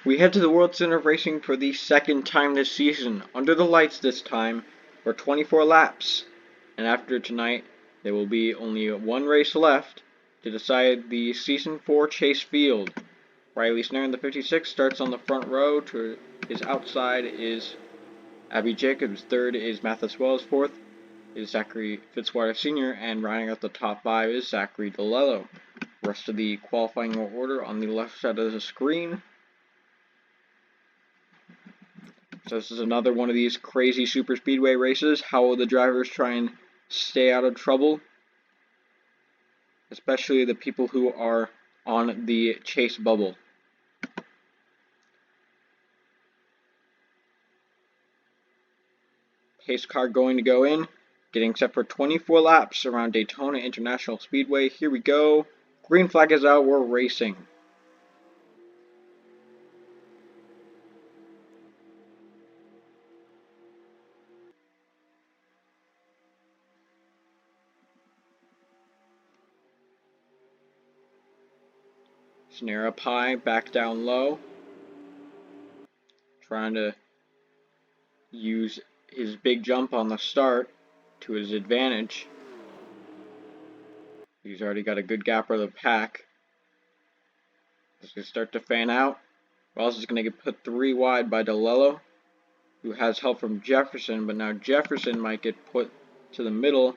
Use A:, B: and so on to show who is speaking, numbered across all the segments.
A: We head to the World Center of Racing for the second time this season, under the lights this time, for 24 laps. And after tonight, there will be only one race left to decide the Season 4 Chase Field. Riley Snare in the 56 starts on the front row. To his outside is Abby Jacobs. Third is Mathis Wells. Fourth is Zachary Fitzwater Sr. And rounding out the top five is Zachary DeLello. Rest of the qualifying order on the left side of the screen. So this is another one of these crazy super speedway races. How will the drivers try and stay out of trouble? Especially the people who are on the chase bubble. Pace car going to go in, getting set for 24 laps around Daytona International Speedway. Here we go. Green flag is out, we're racing. Snare up high, back down low. Trying to use his big jump on the start to his advantage. He's already got a good gap of the pack. It's going to start to fan out. Wells is going to get put 3 wide by DeLello, who has help from Jefferson, but now Jefferson might get put to the middle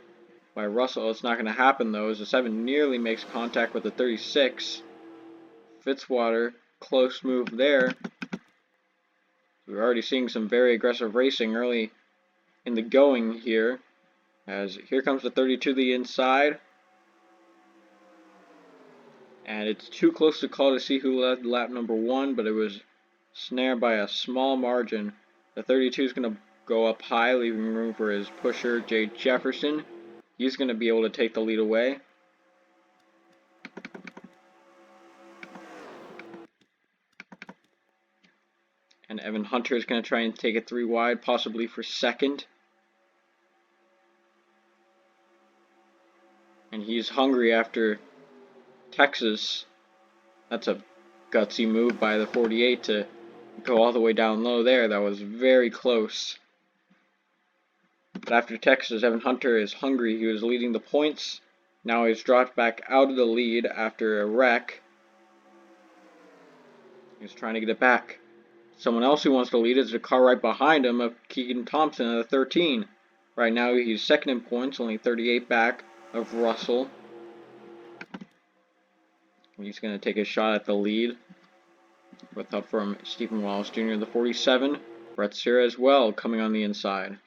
A: by Russell. It's not going to happen though, as the 7 nearly makes contact with the 36. Fitzwater, close move there. We're already seeing some very aggressive racing early in the going here, as here comes the 32 to the inside. And it's too close to call to see who led lap number 1, but it was Snare by a small margin. The 32 is going to go up high, leaving room for his pusher, Jay Jefferson. He's going to be able to take the lead away. And Evan Hunter is going to try and take it 3 wide, possibly for second. And he's hungry after Texas. That's a gutsy move by the 48 to go all the way down low there. That was very close. But after Texas, Evan Hunter is hungry. He was leading the points. Now he's dropped back out of the lead after a wreck. He's trying to get it back. Someone else who wants to lead is the car right behind him of Keegan Thompson at the 13. Right now he's second in points, only 38 back of Russell. He's going to take a shot at the lead with help from Stephen Wallace Jr. the 47. Brett Sierra as well coming on the inside.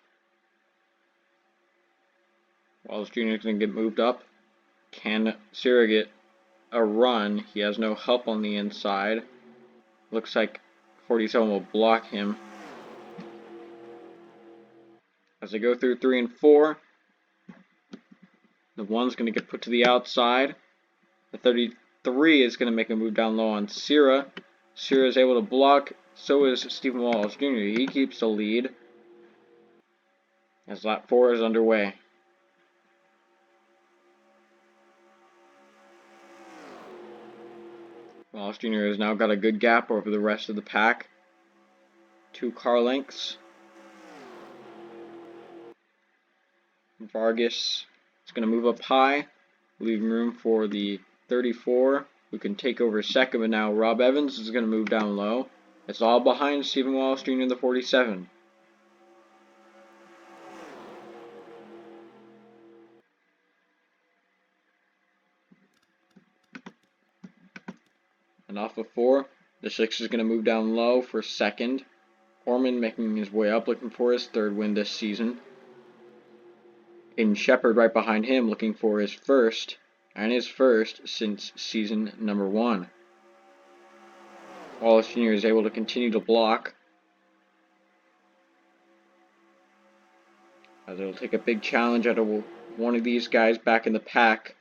A: Wallace Jr. is going to get moved up. Can Sierra get a run? He has no help on the inside. Looks like 47 will block him. As they go through 3 and 4, the 1's going to get put to the outside. The 33 is going to make a move down low on Sierra. Sierra is able to block. So is Stephen Wallace Jr. He keeps the lead as lap 4 is underway. Wallace Jr. has now got a good gap over the rest of the pack. 2 car lengths. Vargas is going to move up high, leaving room for the 34, who can take over second, but now Rob Evans is going to move down low. It's all behind Stephen Wallace Jr. the 47. And off of 4, the 6 is going to move down low for second. Orman making his way up, looking for his 3rd win this season. Aiden Shepard right behind him, looking for his 1st, and his 1st since season number 1. Wallace Jr. is able to continue to block, as it'll take a big challenge out of one of these guys back in the pack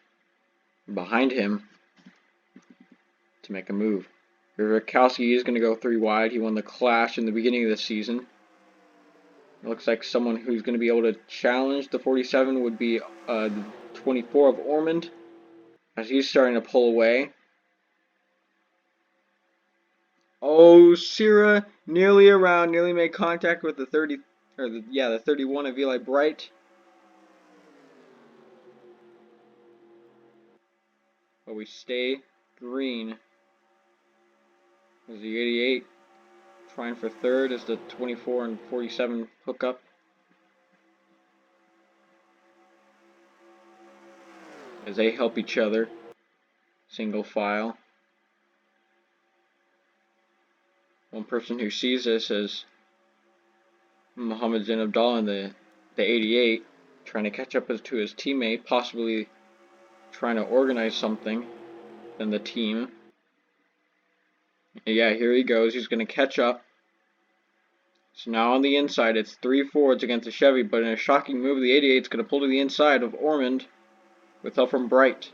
A: behind him to make a move. Rivakowski is going to go 3 wide. He won the Clash in the beginning of the season. It looks like someone who's going to be able to challenge the 47 would be the 24 of Ormond, as he's starting to pull away. Oh, Sierra nearly around, nearly made contact with the 30, or the 31 of Eli Bright. But we stay green. As the 88 trying for third as the 24 and 47 hook up. As they help each other. Single file. One person who sees this as Muhammad Zain Abdallah in the 88, trying to catch up to his teammate, possibly trying to organize something in the team. Yeah, here he goes. He's going to catch up. So now on the inside, it's 3 Fords against the Chevy, but in a shocking move, the 88 is going to pull to the inside of Ormond with help from Bright,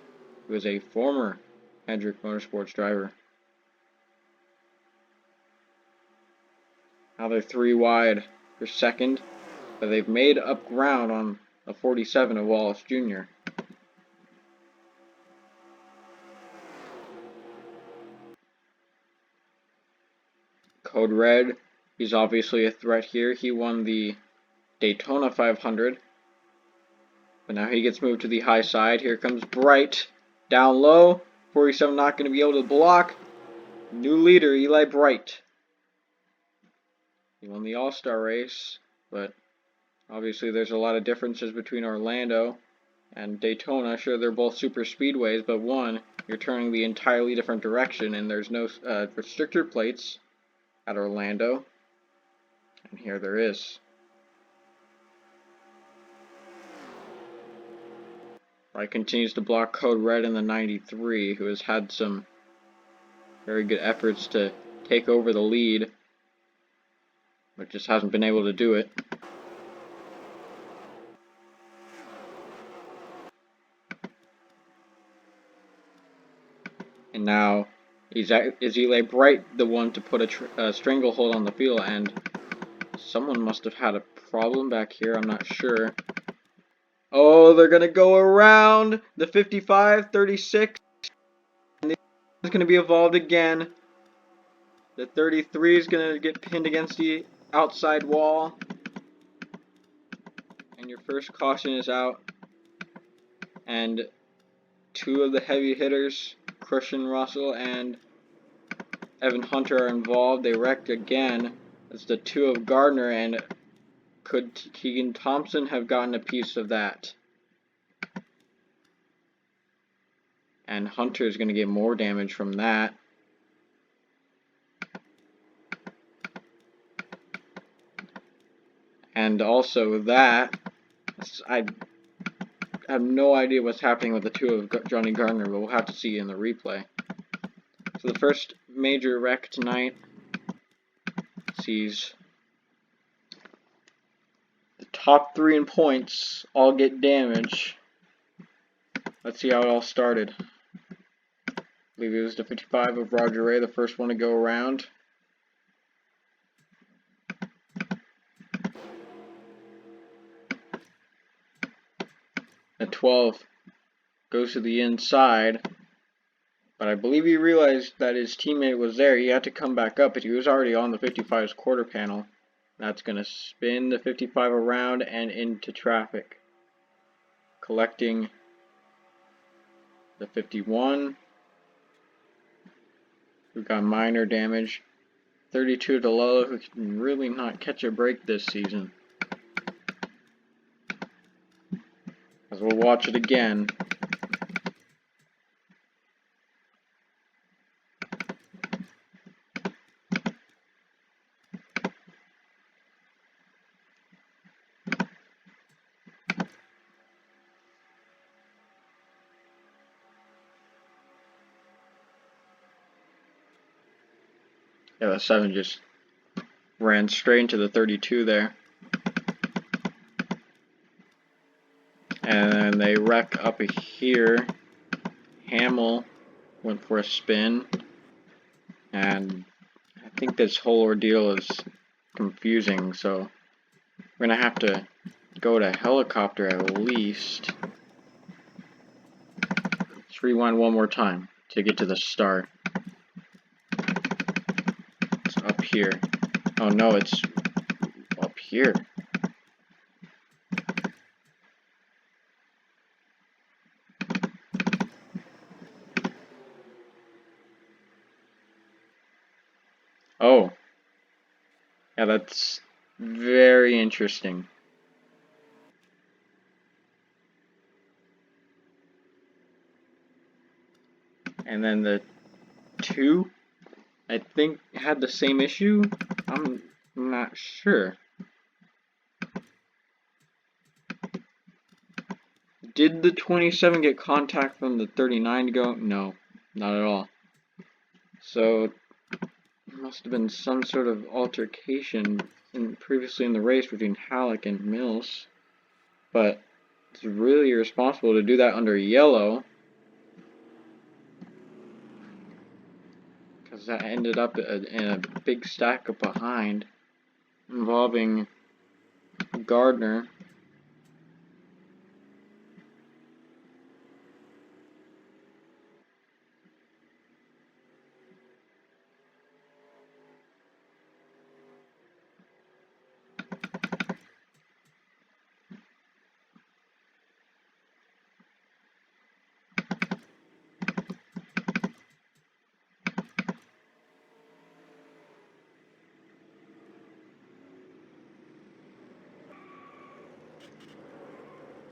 A: who is a former Hendrick Motorsports driver. Now they're 3 wide for second, but they've made up ground on a 47 of Wallace Jr. Code Red, he's obviously a threat here. He won the Daytona 500, but now he gets moved to the high side. Here comes Bright, down low. 47 not going to be able to block. New leader, Eli Bright. He won the All-Star race, but obviously there's a lot of differences between Orlando and Daytona. Sure, they're both super speedways, but one, you're turning the entirely different direction, and there's no restrictor plates at Orlando, and here there is. Bright continues to block Code Red in the 93, who has had some very good efforts to take over the lead, but just hasn't been able to do it. And now, is Eli Bright the one to put a stranglehold on the field? And someone must have had a problem back here, I'm not sure. Oh, they're going to go around the 55, 36. And it's going to be evolved again. The 33 is going to get pinned against the outside wall. And your first caution is out. And 2 of the heavy hitters, Christian Russell and Evan Hunter, are involved. They wrecked again. It's the 2 of Gardner, and could Keegan Thompson have gotten a piece of that? And Hunter is going to get more damage from that. And also that, I have no idea what's happening with the 2 of Johnny Gardner, but we'll have to see in the replay. So the first major wreck tonight sees the top 3 in points all get damage. Let's see how it all started. I believe it was the 55 of Roger Ray, the first one to go around. The 12 goes to the inside, but I believe he realized that his teammate was there. He had to come back up, but he was already on the 55's quarter panel. That's going to spin the 55 around and into traffic, collecting the 51, who got minor damage. 32 DeLello, who can really not catch a break this season. As we'll watch it again. Yeah, the 7 just ran straight into the 32 there. And then they wreck up here. Hamill went for a spin. And I think this whole ordeal is confusing, so we're going to have to go to helicopter at least. Let's rewind one more time to get to the start. up here? Oh no, it's up here. Oh. Yeah, that's very interesting. And then the 2, I think, had the same issue. I'm not sure. Did the 27 get contact from the 39 to go? No, not at all. So, there must have been some sort of altercation previously in the race between Halleck and Mills. But it's really irresponsible to do that under yellow, because that ended up in a big stack up behind involving Gardner.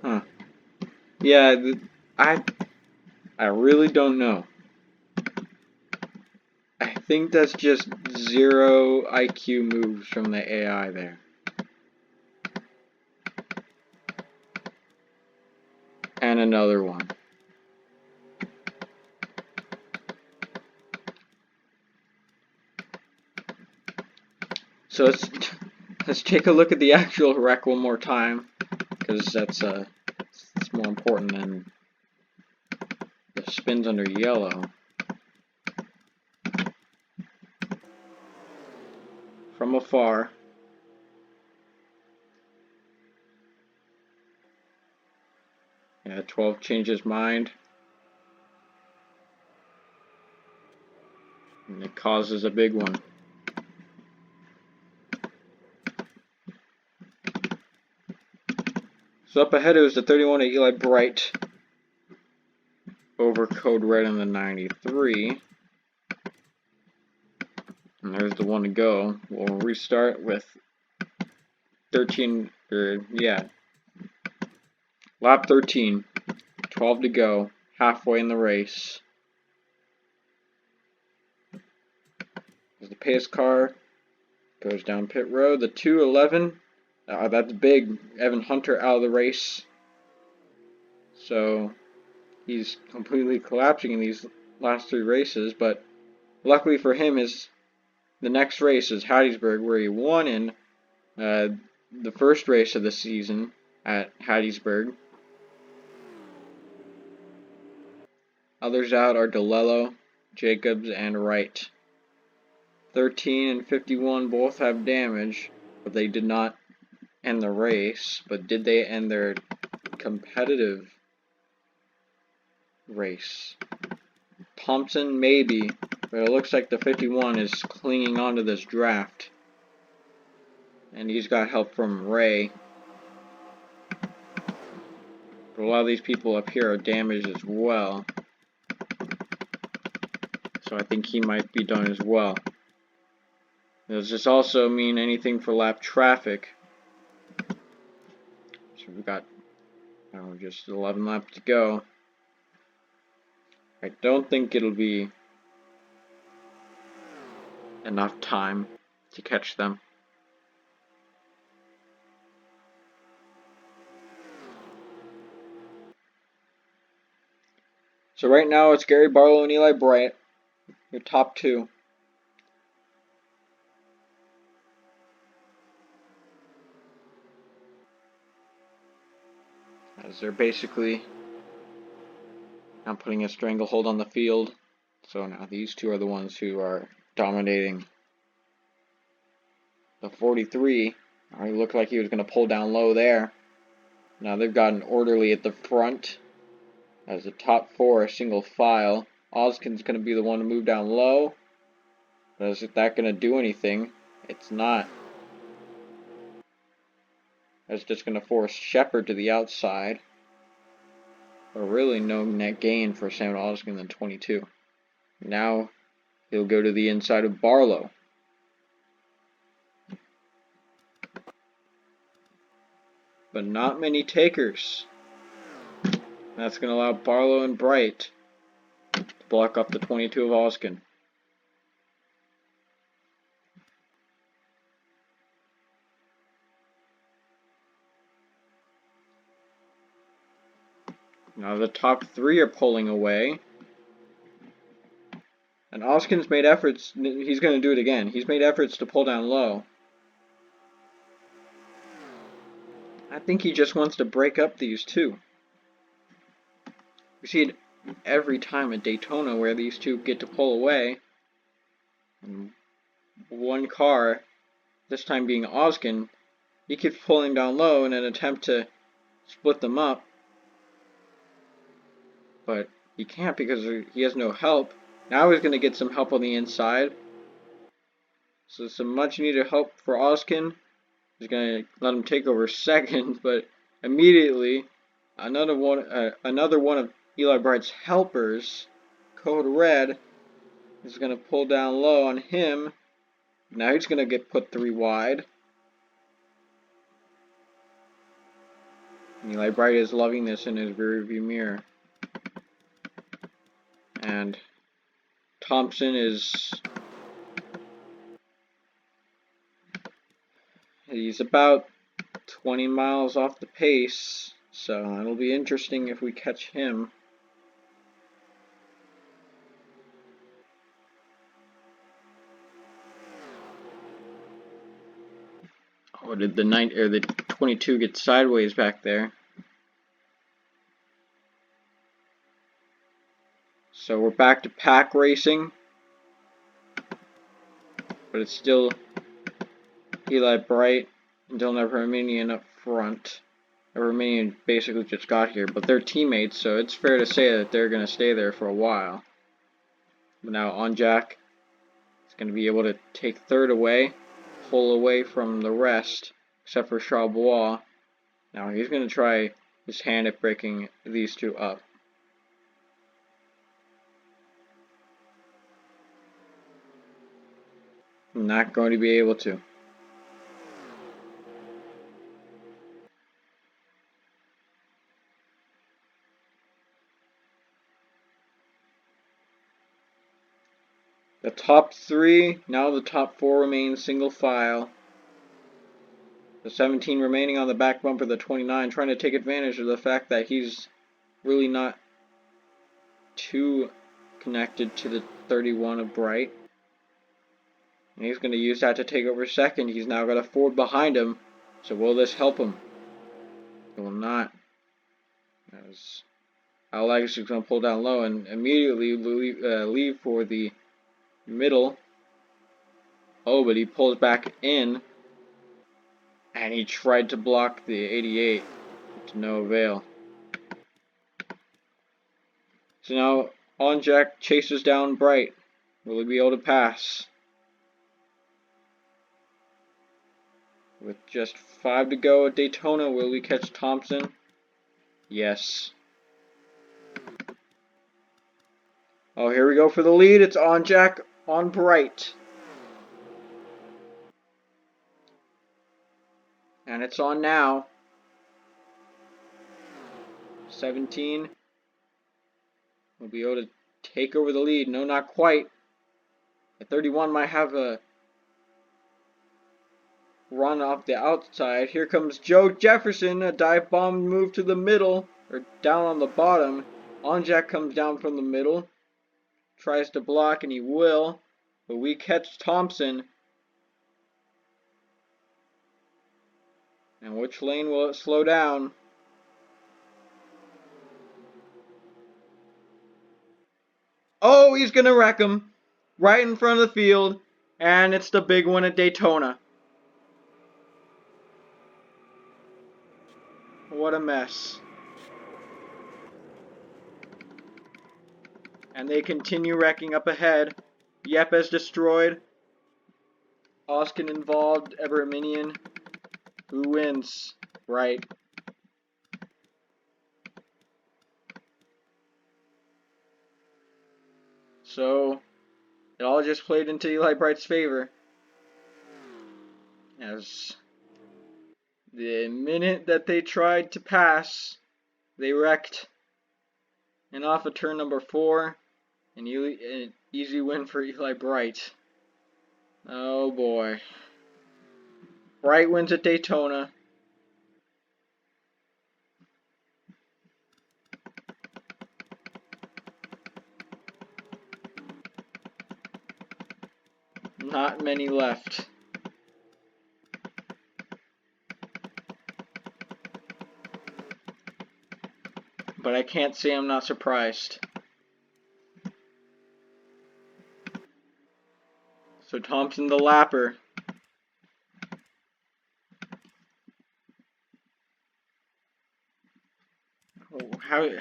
A: Huh. Yeah, I really don't know. I think that's just 0 IQ moves from the AI there. And another one. So let's take a look at the actual wreck one more time, because that's more important than the spins under yellow. From afar. Yeah, 12 changed his mind. And it causes a big one. So up ahead it was the 31 at Eli Bright over Code Red in the 93. And there's the one to go. We'll restart with 13, lap 13, 12 to go, halfway in the race. As the pace car goes down pit road, the 211, that's big. Evan Hunter out of the race. So he's completely collapsing in these last 3 races, but luckily for him, the next race is Hattiesburg, where he won in the first race of the season at Hattiesburg. Others out are DeLello, Jacobs, and Wright. 13 and 51 both have damage, but they did not end the race. But did they end their competitive race? Thompson, maybe, but it looks like the 51 is clinging onto this draft. And he's got help from Ray. But a lot of these people up here are damaged as well. So I think he might be done as well. Does this also mean anything for lap traffic? So we've got just 11 laps to go. I don't think it'll be enough time to catch them. So right now it's Gary Barlow and Eli Bright, your top 2. As they're basically now putting a stranglehold on the field. So now these 2 are the ones who are dominating. The 43 already looked like he was going to pull down low there. Now they've got an orderly at the front. As the top 4 are single file. Oskin's going to be the one to move down low. But is that going to do anything? It's not. That's just going to force Shepard to the outside. But really no net gain for Sam Oskin than 22. Now he'll go to the inside of Barlow. But not many takers. That's going to allow Barlow and Bright to block up the 22 of Oskin. Now the top 3 are pulling away. And Oskin's made efforts, he's going to do it again. He's made efforts to pull down low. I think he just wants to break up these two. We see it every time at Daytona where these two get to pull away. And one car, this time being Oskin, he keeps pulling down low in an attempt to split them up. But he can't because he has no help. Now he's going to get some help on the inside. So some much needed help for Oskin. He's going to let him take over second, but immediately another one of Eli Bright's helpers, Code Red, is going to pull down low on him. Now he's going to get put 3 wide. Eli Bright is loving this in his rearview mirror. And Thompson he's about 20 miles off the pace, so it'll be interesting if we catch him. Or did the 22 get sideways back there? So we're back to pack racing, but it's still Eli Bright and Dylan Armenian up front. Armenian basically just got here, but they're teammates, so it's fair to say that they're going to stay there for a while. But now Onjak is going to be able to take third away, pull away from the rest, except for Charbois. Now he's going to try his hand at breaking these two up. Not going to be able to. The top 3, now the top 4 remain single file. The 17 remaining on the back bumper, the 29 trying to take advantage of the fact that he's really not too connected to the 31 of Bright. And he's going to use that to take over second. He's now got a Ford behind him. So will this help him? It will not. As Alex is going to pull down low and immediately leave for the middle. Oh, but he pulls back in. And he tried to block the 88 to no avail. So now Onjak chases down Bright. Will he be able to pass? With just 5 to go at Daytona, will we catch Thompson? Yes. Oh, here we go for the lead. It's Onjak on Bright. And it's on now. 17 will be able to take over the lead. No, not quite. The 31 might have a run off the outside. Here comes Joe Jefferson, a dive bomb move to the middle, or down on the bottom. Onjak comes down from the middle, tries to block, and he will, but we catch Thompson. And which lane will it slow down? Oh, he's gonna wreck him right in front of the field, and it's the big one at Daytona. What a mess. And they continue wrecking up ahead. Yep is destroyed. Oskin involved, Everminion. Who wins? Right. So, it all just played into Eli Bright's favor. As the minute that they tried to pass, they wrecked. And off of turn number 4, an easy win for Eli Bright. Oh boy. Bright wins at Daytona. Not many left. But I can't say I'm not surprised. So Thompson the lapper.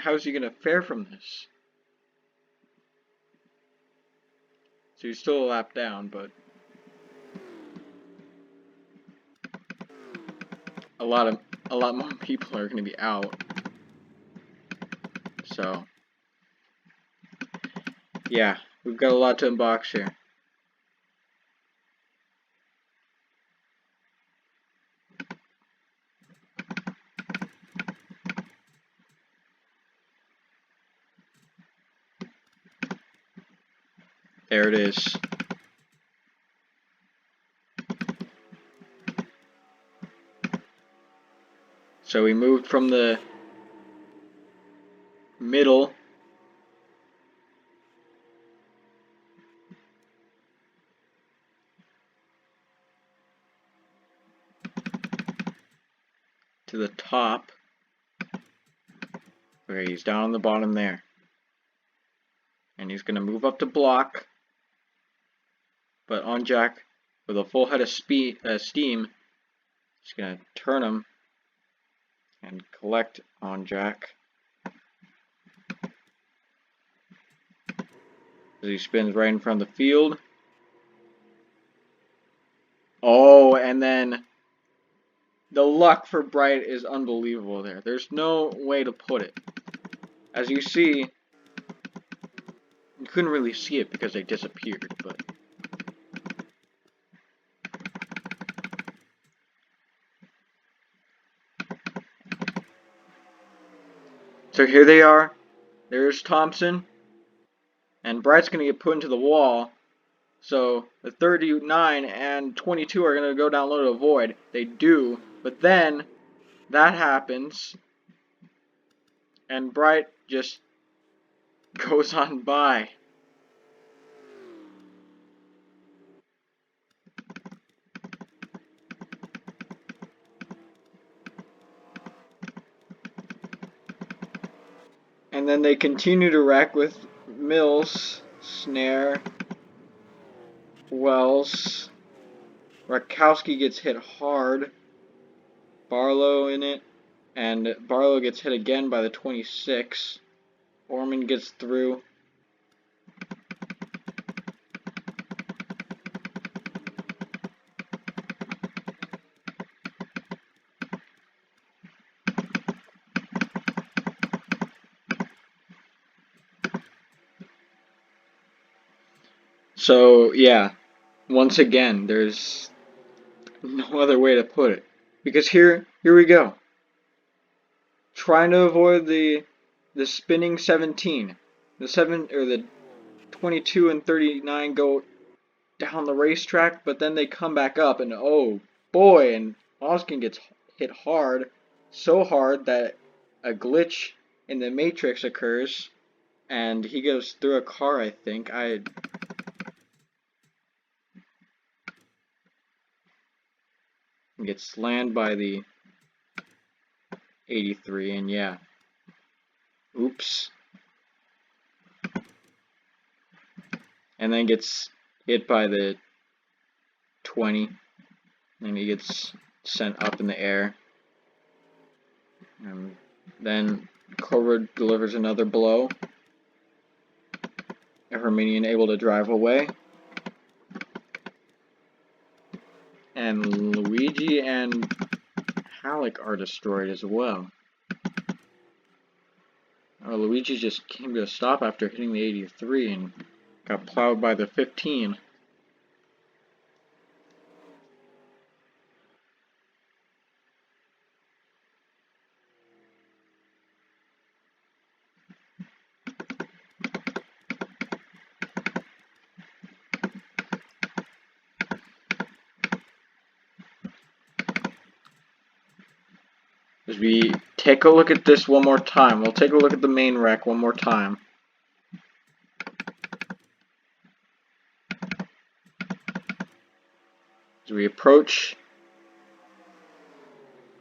A: How's he gonna fare from this? So he's still a lap down, but a lot more people are gonna be out. So yeah, we've got a lot to unbox here. There it is. So we moved from the middle to the top, where he's down on the bottom there. And he's going to move up to block, but on Jack, with a full head of steam, he's going to turn him and collect on Jack. As he spins right in front of the field. Oh, and then the luck for Bright is unbelievable there. There's no way to put it. As you see, you couldn't really see it because they disappeared, but so here they are. There's Thompson. And Bright's going to get put into the wall. So the 39 and 22 are going to go down low to avoid. They do. But then that happens. And Bright just goes on by. And then they continue to wreck with Mills, Snare, Wells. Rakowski gets hit hard. Barlow in it. And Barlow gets hit again by the 26. Orman gets through. So, yeah, once again, there's no other way to put it. Because here we go. Trying to avoid the spinning 17. The 22 and 39 go down the racetrack, but then they come back up, and oh boy, and Oskin gets hit hard, so hard that a glitch in the matrix occurs, and he goes through a car, I think. Gets slammed by the 83, and yeah. Oops. And then gets hit by the 20, and he gets sent up in the air. And then Cobra delivers another blow. Herminian able to drive away. And Luigi and Halleck are destroyed as well. Oh, Luigi just came to a stop after hitting the 83 and got plowed by the 15. As we take a look at this one more time, we'll take a look at the main wreck one more time. As we approach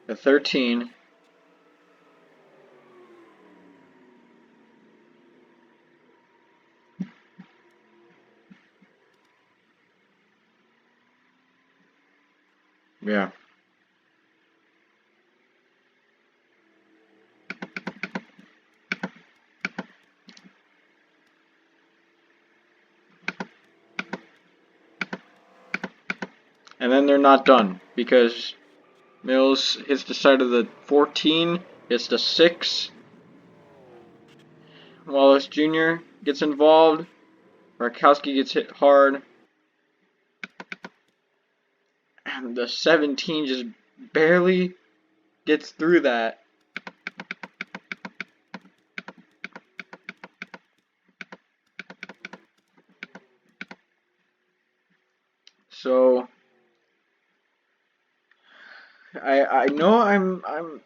A: the 13, yeah. And then they're not done, because Mills hits the side of the 14, hits the 6. Wallace Jr. gets involved. Rakowski gets hit hard. And the 17 just barely gets through that. So I know I'm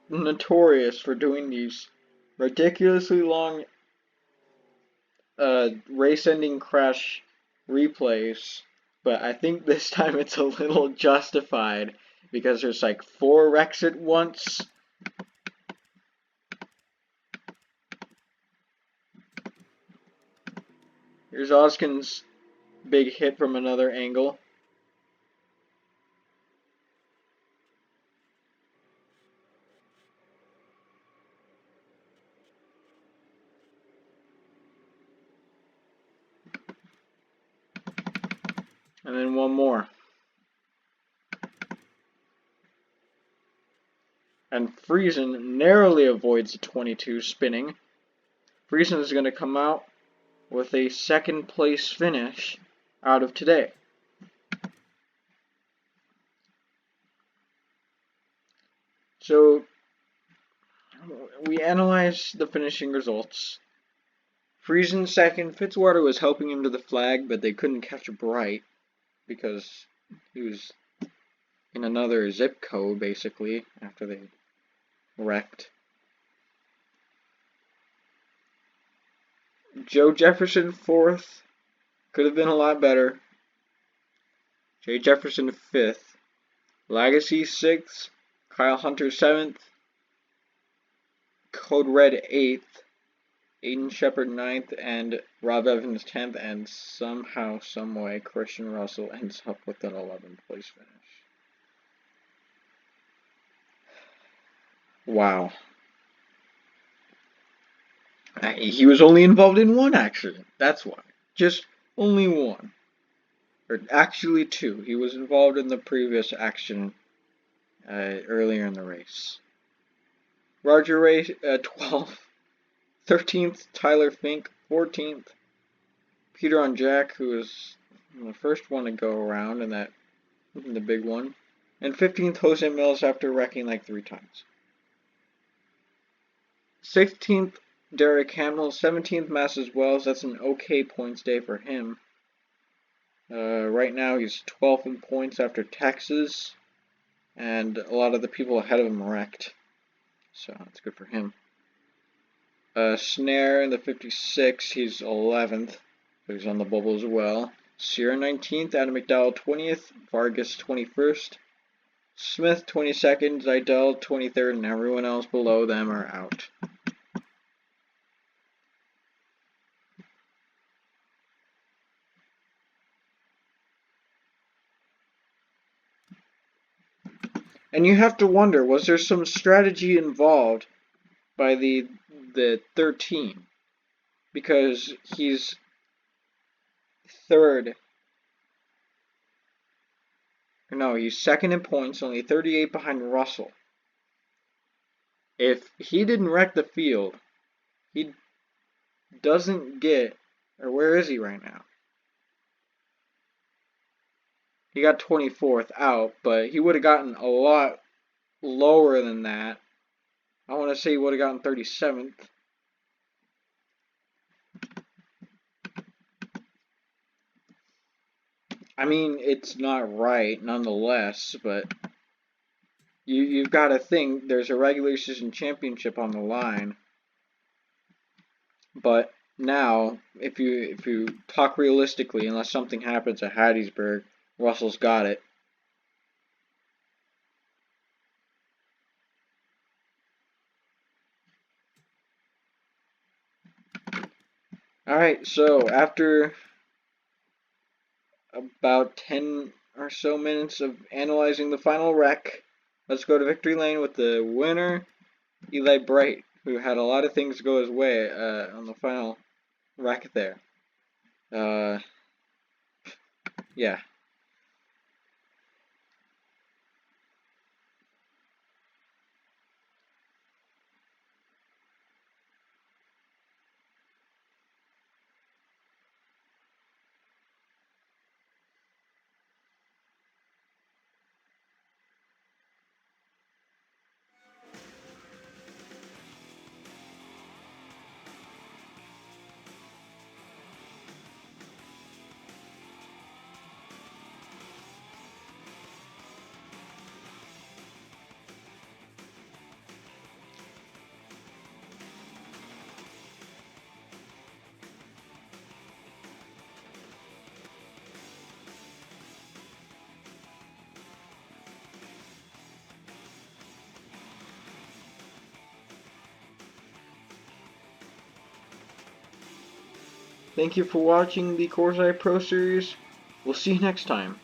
A: notorious for doing these ridiculously long race-ending crash replays, but I think this time it's a little justified because there's like 4 wrecks at once. Here's Oskin's big hit from another angle. And then one more. And Friesen narrowly avoids the 22 spinning. Friesen is going to come out with a second place finish out of today. So we analyzed the finishing results. Friesen second. Fitzwater was helping him to the flag, but they couldn't catch Bright because he was in another zip code, basically, after they wrecked. Joe Jefferson fourth. Could have been a lot better. Jay Jefferson fifth. Legacy sixth. Kyle Hunter seventh. Code Red eighth. Aiden Shepard 9th, and Rob Evans 10th, and somehow, someway, Christian Russell ends up with an 11th place finish. Wow. He was only involved in one accident, that's why. Just only one. Or actually 2. He was involved in the previous accident earlier in the race. Roger Ray 12th. 13th, Tyler Fink, 14th, Peter on Jack, who was the first one to go around in the big one, and 15th, Jose Mills after wrecking like 3 times. 16th, Derek Hamill, 17th, Masters Wells. That's an okay points day for him. Right now, he's 12th in points after Texas, and a lot of the people ahead of him wrecked, so that's good for him. Snare in the 56, he's 11th, so he's on the bubble as well. Sierra 19th, Adam McDowell 20th, Vargas 21st, Smith 22nd, Zidell 23rd, and everyone else below them are out. And you have to wonder, was there some strategy involved by the 13? Because he's 3rd. No, he's second in points, only 38 behind Russell. If he didn't wreck the field, he doesn't get, or where is he right now? He got 24th out, but he would have gotten a lot lower than that. I want to say he would have gotten 37th. I mean, it's not right, nonetheless, but you've got to think there's a regular season championship on the line. But now, if you talk realistically, unless something happens at Hattiesburg, Russell's got it. Alright, so after about 10 or so minutes of analyzing the final wreck, let's go to victory lane with the winner, Eli Bright, who had a lot of things go his way on the final wreck there. Yeah. Thank you for watching the Coors Light Pro Series. We'll see you next time.